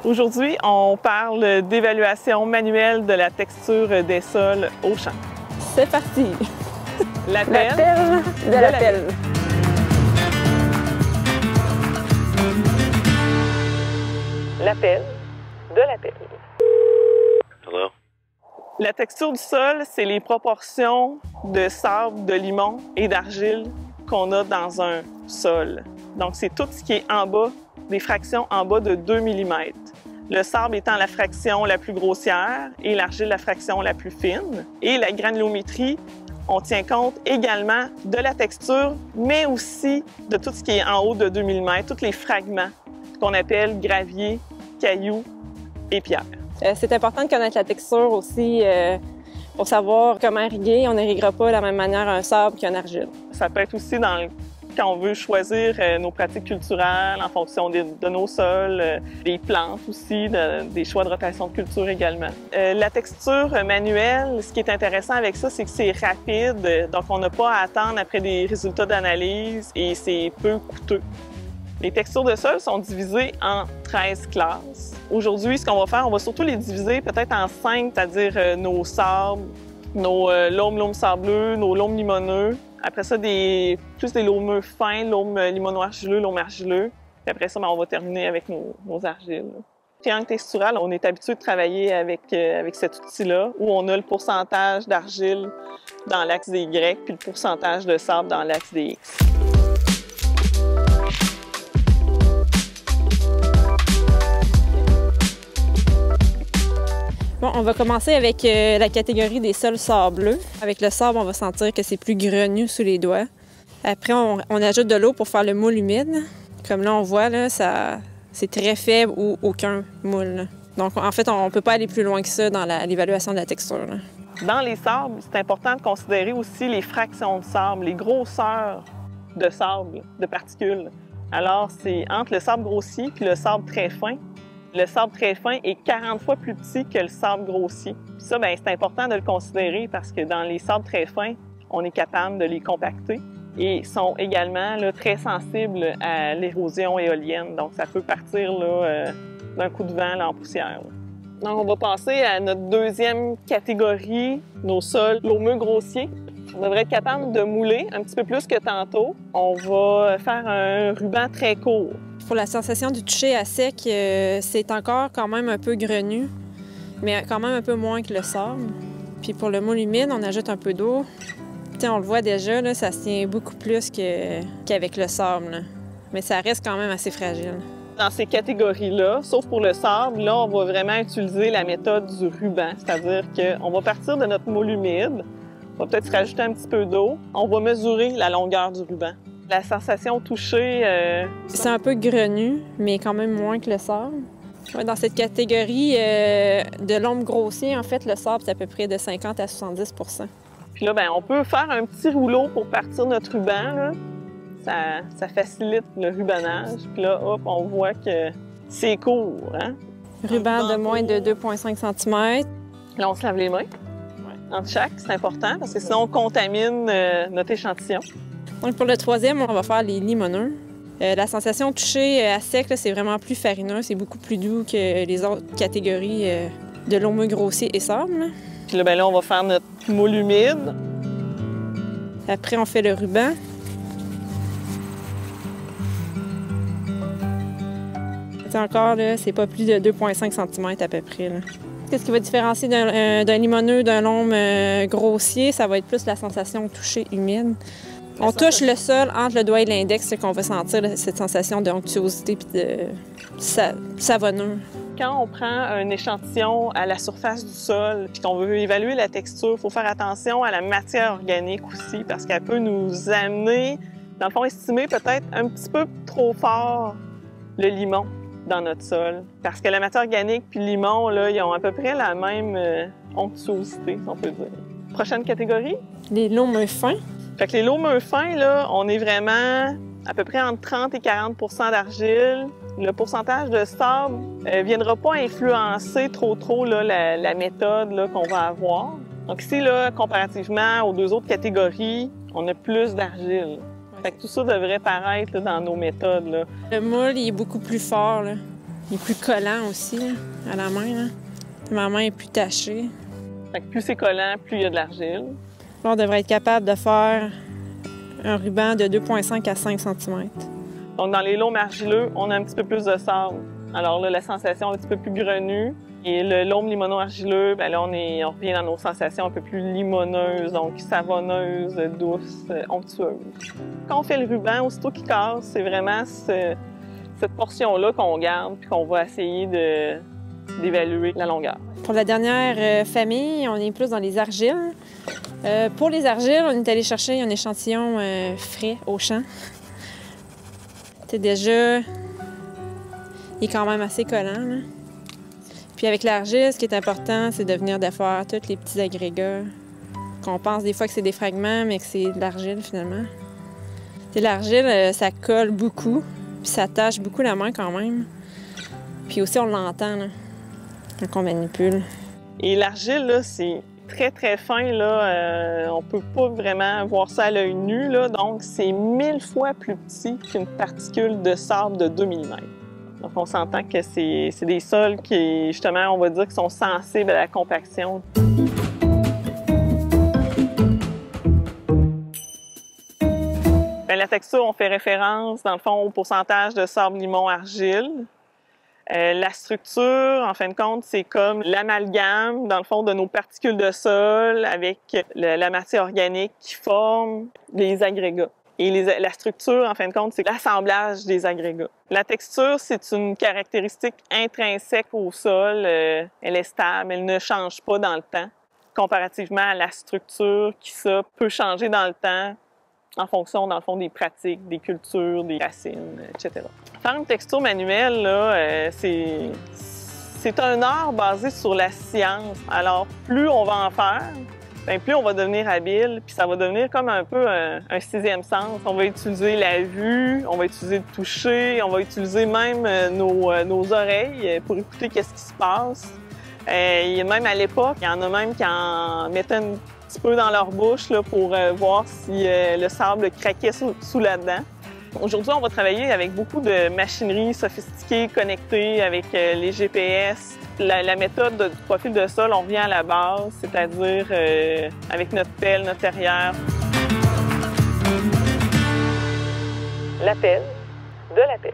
Aujourd'hui, on parle d'évaluation manuelle de la texture des sols au champ. C'est parti! L'appel de l'appel. L'appel de l'appel. Hello? La texture du sol, c'est les proportions de sable, de limon et d'argile qu'on a dans un sol. Donc, c'est tout ce qui est en bas, des fractions en bas de 2 mm. Le sable étant la fraction la plus grossière et l'argile la fraction la plus fine. Et la granulométrie, on tient compte également de la texture, mais aussi de tout ce qui est en haut de 2 mm, tous les fragments qu'on appelle gravier, cailloux et pierres. C'est important de connaître la texture aussi pour savoir comment irriguer. On n'irriguera pas de la même manière un sable qu'un argile. Ça peut être aussi quand on veut choisir nos pratiques culturelles en fonction de nos sols, des plantes aussi, des choix de rotation de culture également. La texture manuelle, ce qui est intéressant avec ça, c'est que c'est rapide, donc on n'a pas à attendre après des résultats d'analyse et c'est peu coûteux. Les textures de sol sont divisées en 13 classes. Aujourd'hui, ce qu'on va faire, on va surtout les diviser peut-être en 5, c'est-à-dire nos sables, nos laumes sableux, nos laumes limoneux. Après ça, plus des laumeux fins, laumes limono-argileux, laumes argileux. Puis après ça, on va terminer avec nos argiles. Triangle textural, on est habitué de travailler avec cet outil-là, où on a le pourcentage d'argile dans l'axe des Y, puis le pourcentage de sable dans l'axe des X. Bon, on va commencer avec la catégorie des sols sableux. Avec le sable, on va sentir que c'est plus grenu sous les doigts. Après, on ajoute de l'eau pour faire le moule humide. Comme là, on voit, là, c'est très faible ou aucun moule. Donc, en fait, on ne peut pas aller plus loin que ça dans l'évaluation de la texture. Là. Dans les sables, c'est important de considérer aussi les fractions de sable, les grosseurs de sable, de particules. Alors, c'est entre le sable grossier et le sable très fin. Le sable très fin est 40 fois plus petit que le sable grossier. Puis ça, c'est important de le considérer parce que dans les sables très fins, on est capable de les compacter et sont également là, très sensibles à l'érosion éolienne. Donc, ça peut partir d'un coup de vent là, en poussière. Là. Donc, on va passer à notre deuxième catégorie, nos sols laumeux grossiers. On devrait être capable de mouler un petit peu plus que tantôt. On va faire un ruban très court. Pour la sensation du toucher à sec, c'est encore quand même un peu grenu, mais quand même un peu moins que le sable. Puis pour le moule humide, on ajoute un peu d'eau. On le voit déjà, là, ça se tient beaucoup plus qu'avec le sable. Là. Mais ça reste quand même assez fragile. Dans ces catégories-là, sauf pour le sable, là, on va vraiment utiliser la méthode du ruban. C'est-à-dire qu'on va partir de notre moule humide, on va peut-être rajouter un petit peu d'eau. On va mesurer la longueur du ruban. La sensation touchée... C'est un peu grenu, mais quand même moins que le sable. Ouais, dans cette catégorie de l'ombre grossier, en fait, le sable, c'est à peu près de 50 à 70 %. Puis là, on peut faire un petit rouleau pour partir notre ruban. Là. Ça facilite le rubanage. Puis là, hop, on voit que c'est court. Hein? Ruban de moins de 2,5 cm. Là, on se lave les mains entre chaque. C'est important parce que sinon, on contamine notre échantillon. Donc pour le troisième, on va faire les limoneux. La sensation touchée à sec, c'est vraiment plus farineux. C'est beaucoup plus doux que les autres catégories de laumeux grossier et sable. Là. Puis là, on va faire notre moule humide. Après, on fait le ruban. Encore, là, c'est pas plus de 2,5 cm à peu près. Qu'est-ce qui va différencier d'un limoneux d'un laume grossier? Ça va être plus la sensation touchée humide. On touche le sol entre le doigt et l'index, qu'on va sentir cette sensation d'onctuosité et de savonneux. Quand on prend un échantillon à la surface du sol et qu'on veut évaluer la texture, il faut faire attention à la matière organique aussi parce qu'elle peut nous amener, dans le fond, estimer peut-être un petit peu trop fort le limon dans notre sol. Parce que la matière organique puis le limon, là, ils ont à peu près la même onctuosité, si on peut dire. Prochaine catégorie? Les laumeux fins. Fait que les laumeux fins, là, on est vraiment à peu près entre 30 et 40 % d'argile. Le pourcentage de sable ne viendra pas influencer trop là, la méthode là, qu'on va avoir. Donc ici, là, comparativement aux deux autres catégories, on a plus d'argile. Fait que tout ça devrait paraître là, dans nos méthodes. Là. Le moule il est beaucoup plus fort. Là. Il est plus collant aussi là, à la main. Là. Ma main est plus tachée. Fait que plus c'est collant, plus il y a de l'argile. Là, on devrait être capable de faire un ruban de 2,5 à 5 cm. Donc, dans les loams argileux, on a un petit peu plus de sable. Alors là, la sensation est un petit peu plus grenue. Et le loam limono-argileux, bien là, on revient dans nos sensations un peu plus limoneuses, donc savonneuses, douces, onctueuses. Quand on fait le ruban, aussitôt qu'il casse, c'est vraiment cette portion-là qu'on garde puis qu'on va essayer d'évaluer la longueur. Pour la dernière famille, on est plus dans les argiles. Pour les argiles, on est allé chercher un échantillon frais au champ. C'est déjà... Il est quand même assez collant, là. Puis avec l'argile, ce qui est important, c'est de venir défaire tous les petits agrégats qu'on pense des fois que c'est des fragments, mais que c'est de l'argile finalement. L'argile, ça colle beaucoup, puis ça tache beaucoup la main quand même. Puis aussi, on l'entend là, quand on manipule. Et l'argile, là, c'est très, très fin. Là. On peut pas vraiment voir ça à l'œil nu. Là. Donc, c'est 1000 fois plus petit qu'une particule de sable de 2 mm. Donc, on s'entend que c'est des sols qui, justement, on va dire, qui sont sensibles à la compaction. Bien, la texture, on fait référence, dans le fond, au pourcentage de sable, limon, argile. La structure, en fin de compte, c'est comme l'amalgame, dans le fond, de nos particules de sol avec la matière organique qui forme les agrégats. Et la structure, en fin de compte, c'est l'assemblage des agrégats. La texture, c'est une caractéristique intrinsèque au sol. Elle est stable, elle ne change pas dans le temps, comparativement à la structure qui, ça, peut changer dans le temps en fonction, dans le fond, des pratiques, des cultures, des racines, etc. Faire une texture manuelle, là, c'est un art basé sur la science. Alors, plus on va en faire, bien, plus on va devenir habile, puis ça va devenir comme un peu un sixième sens. On va utiliser la vue, on va utiliser le toucher, on va utiliser même nos oreilles pour écouter qu'est-ce qui se passe. Même à l'époque, il y en a même qui en mettaient un petit peu dans leur bouche là, pour voir si le sable craquait sous la dent. Aujourd'hui, on va travailler avec beaucoup de machinerie sophistiquée, connectée, avec les GPS. La méthode du profil de sol, on revient à la base, c'est-à-dire avec notre pelle, notre terrière. La pelle, de la pelle.